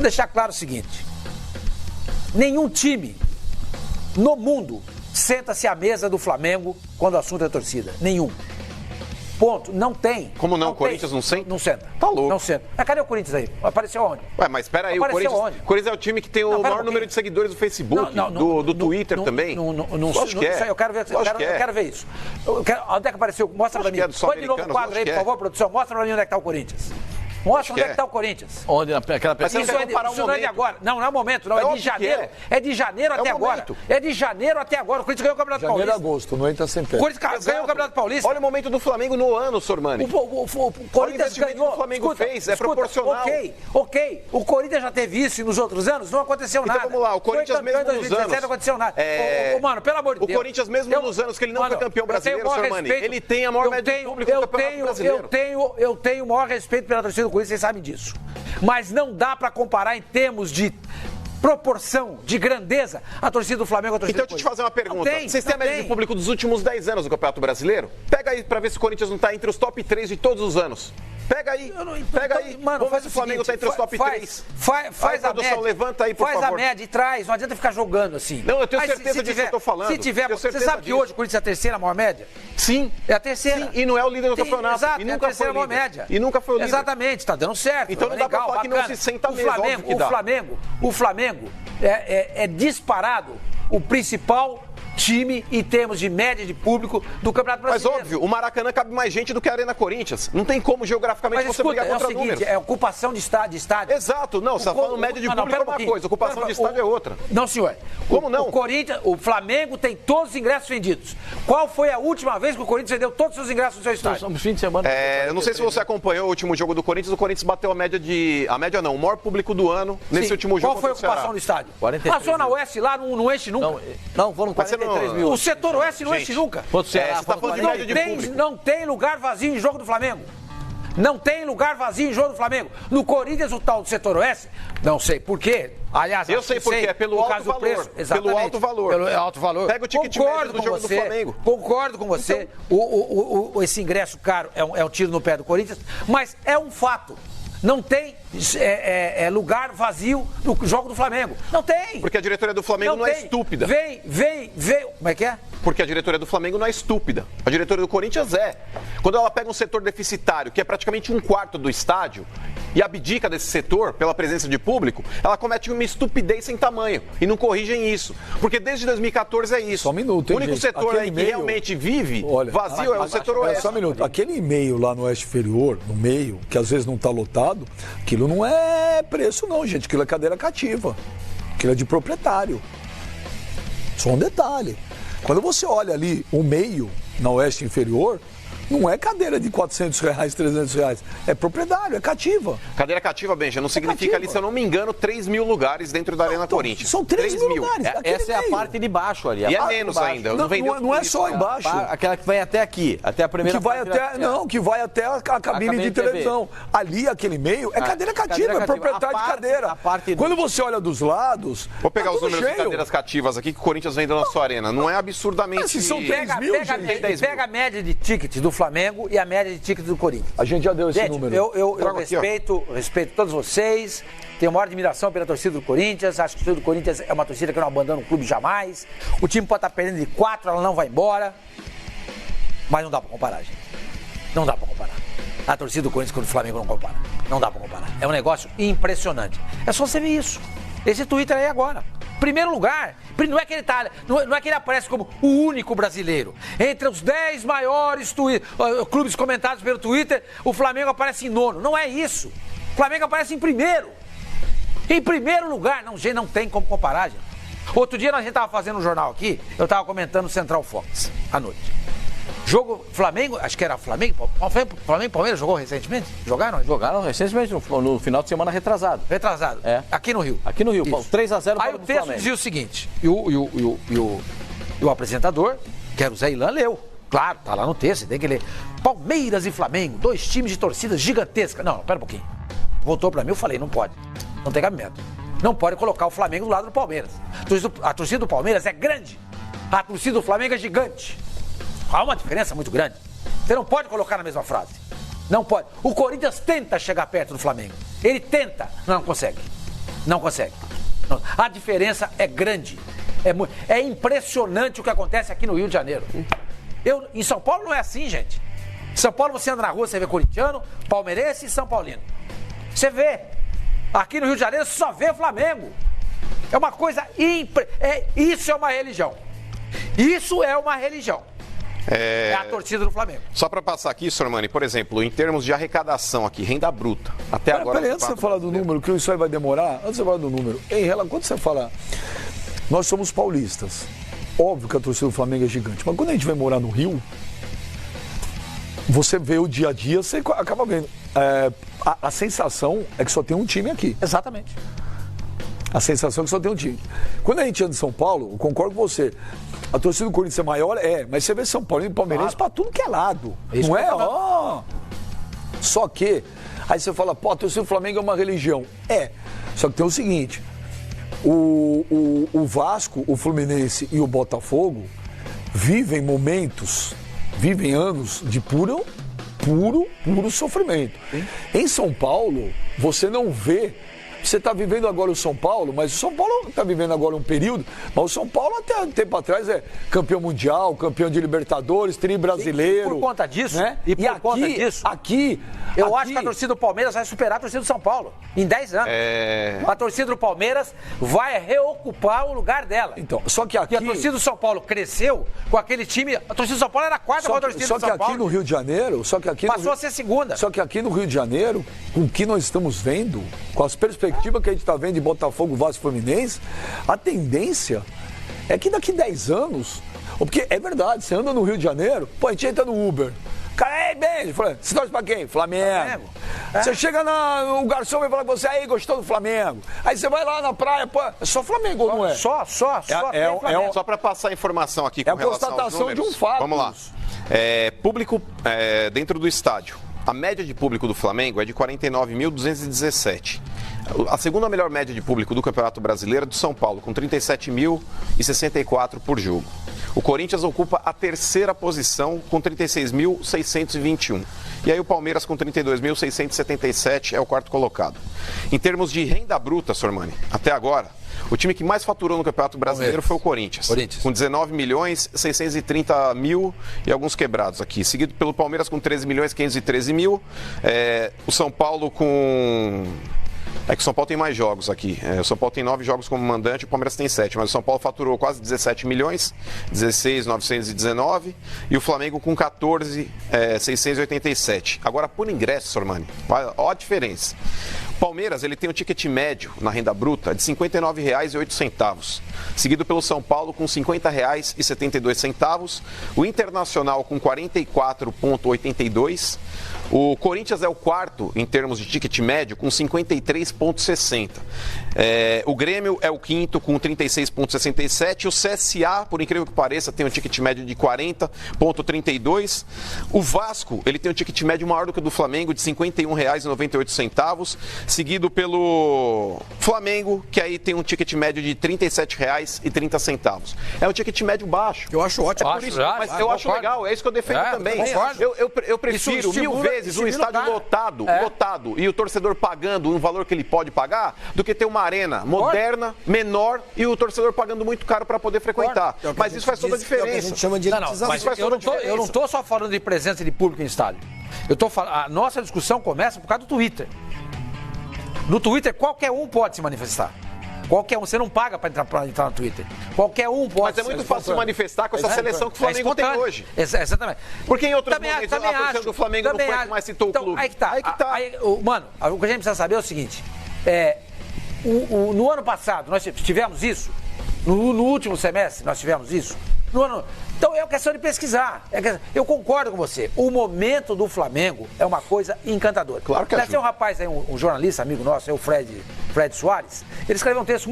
deixar claro o seguinte. Nenhum time no mundo senta-se à mesa do Flamengo quando o assunto é torcida. Nenhum. Ponto. Não tem. Como não? O Corinthians não senta? Não senta. Tá louco. Não senta. Mas cadê o Corinthians aí? Apareceu onde? Ué, mas espera aí, o Corinthians é o time que tem o maior número de seguidores do Facebook, do Twitter também. Acho que é. Eu quero ver, eu quero ver isso. Onde é que apareceu? Mostra pra mim. Põe de novo o quadro aí, por favor, produção. Mostra pra mim onde é que tá o Corinthians. Mostra onde é que está o Corinthians. Onde? Aquela pessoa. Isso não é de agora. Não é o momento, não. É de janeiro. É de janeiro até agora. É de janeiro até agora. O Corinthians ganhou o Campeonato Paulista. Janeiro e agosto, não entra sem pé. O Corinthians ganhou o Campeonato Paulista. Olha o momento do Flamengo no ano, Sormani. O Corinthians ganhou. O Flamengo fez, é proporcional. Ok. O Corinthians já teve isso e nos outros anos não aconteceu nada. Então vamos lá, o Corinthians mesmo nos anos. Não aconteceu nada. Mano, pelo amor de Deus. O Corinthians mesmo nos anos que ele não foi campeão brasileiro, Sormani, ele tem a maior média de público do Campeonato Brasileiro. Eu tenho o maior respeito pela torcida do Corinthians, vocês sabem disso. Mas não dá pra comparar em termos de proporção, de grandeza, a torcida do Flamengo com a torcida do Corinthians. Então, deixa eu te fazer uma pergunta. Vocês têm a média de público dos últimos 10 anos do Campeonato Brasileiro? Pega aí pra ver se o Corinthians não tá entre os top 3 de todos os anos. Pega aí, pega aí. Mano, vamos ver se o Flamengo tá entre os top 3. Faz a média. Levanta aí, por favor. Faz a média e traz. Não adianta ficar jogando assim. Não, eu tenho certeza disso que eu tô falando. Se tiver, você sabe que hoje o Corinthians é a terceira maior média? Sim. É a terceira. Sim, e não é o líder do campeonato. Exato, e nunca é a terceira foi maior média. E nunca foi o líder. Exatamente, tá dando certo. Então não dá pra falar que não se senta mesmo, óbvio que dá. O Flamengo é disparado o principal time em termos de média de público do Campeonato Brasileiro. Mas óbvio, o Maracanã cabe mais gente do que a Arena Corinthians. Não tem como geograficamente você brigar contra números. Mas é ocupação de estádio. Exato, não, você está falando média de público é uma coisa, ocupação de estádio é outra. Não, senhor. Como não? O Flamengo tem todos os ingressos vendidos. Qual foi a última vez que o Corinthians vendeu todos os seus ingressos no seu estádio? No fim de semana. Eu não sei se você acompanhou o último jogo do Corinthians, o Corinthians bateu a média o maior público do ano nesse último jogo. Qual foi a ocupação do estádio? 43 a Zona Oeste lá não enche nunca. Não, foram 43 mil. O setor Oeste não enche nunca. Você está falando de média de público. Não tem lugar vazio em jogo do Flamengo. Não tem lugar vazio em jogo do Flamengo. No Corinthians, o tal do setor Oeste, não sei por quê. Aliás, eu sei por quê, é pelo alto valor. Preço. Exatamente. Pelo alto valor. Pelo alto valor. Pega o ticket médio do jogo do Flamengo. Concordo com você. Então, esse ingresso caro é um tiro no pé do Corinthians, mas é um fato. Não tem lugar vazio no jogo do Flamengo. Não tem. Porque a diretoria do Flamengo não é estúpida. Vem. Como é que é? Porque a diretoria do Flamengo não é estúpida. A diretoria do Corinthians é. Quando ela pega um setor deficitário, que é praticamente um quarto do estádio, e abdica desse setor pela presença de público, ela comete uma estupidez sem tamanho. E não corrigem isso. Porque desde 2014 é isso. Só um minuto, hein, o único setor aí que realmente vive vazio é o setor oeste. Só um minuto. Aquele e-mail lá no Oeste Inferior, no meio, que às vezes não está lotado, aquilo não é preço não, gente. Aquilo é cadeira cativa. Aquilo é de proprietário. Só um detalhe. Quando você olha ali o meio na Oeste Inferior, não é cadeira de R$400, R$300. É proprietário, é cativa. Cadeira cativa, Benja, não significa cativa. ali, se eu não me engano, 3 mil lugares dentro da Arena Corinthians. São 3 mil lugares. Essa é a parte de baixo ali. E é menos ainda. Não é só embaixo. Aquela que vai até aqui, até a primeira que vai até a cabine de televisão. Ali, aquele meio, é cadeira cativa, é proprietário de cadeira. Quando você olha dos lados, vou pegar os números de cadeiras cativas aqui que o Corinthians vendeu na sua arena. Não é absurdamente... São 3 mil, pega a média de tickets do Flamengo e a média de tickets do Corinthians. A gente já deu esse número. Eu respeito todos vocês, tenho a maior admiração pela torcida do Corinthians, acho que a torcida do Corinthians é uma torcida que não abandona o clube jamais. O time pode estar perdendo de 4, ela não vai embora, mas não dá pra comparar, gente. Não dá pra comparar. A torcida do Corinthians com o Flamengo não compara. Não dá pra comparar. É um negócio impressionante. É só você ver isso. Esse Twitter aí agora. Primeiro lugar, não é que ele aparece como o único brasileiro. Entre os 10 maiores clubes comentados pelo Twitter, o Flamengo aparece em nono. Não é isso. O Flamengo aparece em primeiro. Em primeiro lugar. Não tem como comparar, gente. Outro dia a gente estava fazendo um jornal aqui, eu estava comentando o Central Fox, à noite. Jogo Flamengo, acho que era Flamengo e Palmeiras jogou recentemente? Jogaram recentemente, no final de semana retrasado. Retrasado? É. Aqui no Rio. 3-0 Aí o texto dizia o seguinte, e o apresentador, que era o Zé Ilan, leu. Claro, tá lá no texto, tem que ler. Palmeiras e Flamengo, 2 times de torcidas gigantescas. Não, pera um pouquinho. Voltou pra mim, eu falei, não pode. Não tem cabimento. Não pode colocar o Flamengo do lado do Palmeiras. A torcida do Palmeiras é grande. A torcida do Flamengo é gigante. Há uma diferença muito grande. Você não pode colocar na mesma frase. Não pode. O Corinthians tenta chegar perto do Flamengo. Ele tenta, não consegue. Não consegue. Não. A diferença é grande. É impressionante o que acontece aqui no Rio de Janeiro. Em São Paulo não é assim, gente. Em São Paulo você anda na rua, você vê corintiano, palmeirense e São Paulino. Você vê. Aqui no Rio de Janeiro você só vê Flamengo. É uma coisa... Isso é uma religião. Isso é uma religião. É a torcida do Flamengo. Só para passar aqui, Sormani, por exemplo, em termos de arrecadação aqui, renda bruta, até agora... Peraí, antes de você falar do número, que isso aí vai demorar, antes de você falar do número, quando você fala, nós somos paulistas, óbvio que a torcida do Flamengo é gigante, mas quando a gente vai morar no Rio, você vê o dia a dia, você acaba vendo. A sensação é que só tem um time aqui. Exatamente. A sensação é que só tem um time. Quando a gente anda em São Paulo, eu concordo com você. A torcida do Corinthians é maior, mas você vê São Paulo e Palmeirense pra tudo que é lado. Isso não é? Só que, aí você fala, a torcida do Flamengo é uma religião. Só que tem o seguinte, o Vasco, o Fluminense e o Botafogo vivem anos de puro sofrimento. Sim. Em São Paulo, você não vê. Você está vivendo agora o São Paulo, mas o São Paulo está vivendo agora um período, mas o São Paulo até um tempo atrás é campeão mundial, campeão de Libertadores, tri brasileiro. E por conta disso, né? Eu acho que a torcida do Palmeiras vai superar a torcida do São Paulo em 10 anos. A torcida do Palmeiras vai reocupar o lugar dela. Então, só que aqui... E a torcida do São Paulo cresceu com aquele time... A torcida do São Paulo era a quarta com a torcida do São Paulo. Só que aqui no Rio de Janeiro... Passou a ser segunda. Só que aqui no Rio de Janeiro, com o que nós estamos vendo, com as perspectivas que a gente está vendo de Botafogo, Vasco e Fluminense, a tendência é que daqui 10 anos... Porque é verdade, você anda no Rio de Janeiro, a gente entra no Uber... Cara, beijo. Você torce pra quem? Flamengo. Você chega o garçom vai falar com você, aí, gostou do Flamengo? Aí você vai lá na praia, é só Flamengo, não é? Só Só pra passar a informação aqui com relação aos números. É a constatação de um fato. Vamos lá. Público dentro do estádio. A média de público do Flamengo é de 49.217. A segunda melhor média de público do Campeonato Brasileiro é do São Paulo, com 37.064 por jogo. O Corinthians ocupa a terceira posição com 36.621. E aí o Palmeiras com 32.677 é o quarto colocado. Em termos de renda bruta, Sormani, até agora, o time que mais faturou no Campeonato Brasileiro foi o Corinthians. Com 19.630.000 e alguns quebrados aqui. Seguido pelo Palmeiras com 13.513.000. O São Paulo com... É que o São Paulo tem mais jogos aqui. O São Paulo tem 9 jogos como mandante, o Palmeiras tem 7. Mas o São Paulo faturou quase 17 milhões, 16.919. E o Flamengo com 14.687. Agora, por ingresso, Sormani, olha a diferença. O Palmeiras ele tem um ticket médio na renda bruta de R$ 59,08. Seguido pelo São Paulo com R$ 50,72. O Internacional com 44,82. O Corinthians é o quarto em termos de ticket médio com 53,60. O Grêmio é o quinto com 36,67. O CSA, por incrível que pareça, tem um ticket médio de 40,32. O Vasco, ele tem um ticket médio maior do que o do Flamengo, de R$ 51,98. Seguido pelo Flamengo, que aí tem um ticket médio de R$ 37,30. É um ticket médio baixo. Eu acho ótimo. Mas eu acho legal, é isso que eu defendo também. Eu prefiro mil vezes um estádio lotado e o torcedor pagando um valor que ele pode pagar, do que ter uma arena moderna, menor e o torcedor pagando muito caro para poder frequentar. Mas isso faz toda a diferença. A gente chama de eu não estou só falando de presença de público em estádio. A nossa discussão começa por causa do Twitter. No Twitter, qualquer um pode se manifestar. Qualquer um, você não paga para entrar no Twitter. Qualquer um pode. Mas é muito fácil se manifestar com essa seleção que o Flamengo tem hoje. Exatamente. Porque em outros momentos a torcida do Flamengo não foi que mais citou o clube. Aí que tá. Mano, o que a gente precisa saber é o seguinte. No ano passado, nós tivemos isso. No último semestre, nós tivemos isso. Então é uma questão de pesquisar. Eu concordo com você. O momento do Flamengo é uma coisa encantadora. Claro que tem um rapaz aí, um jornalista, amigo nosso, o Fred Soares. Ele escreveu um texto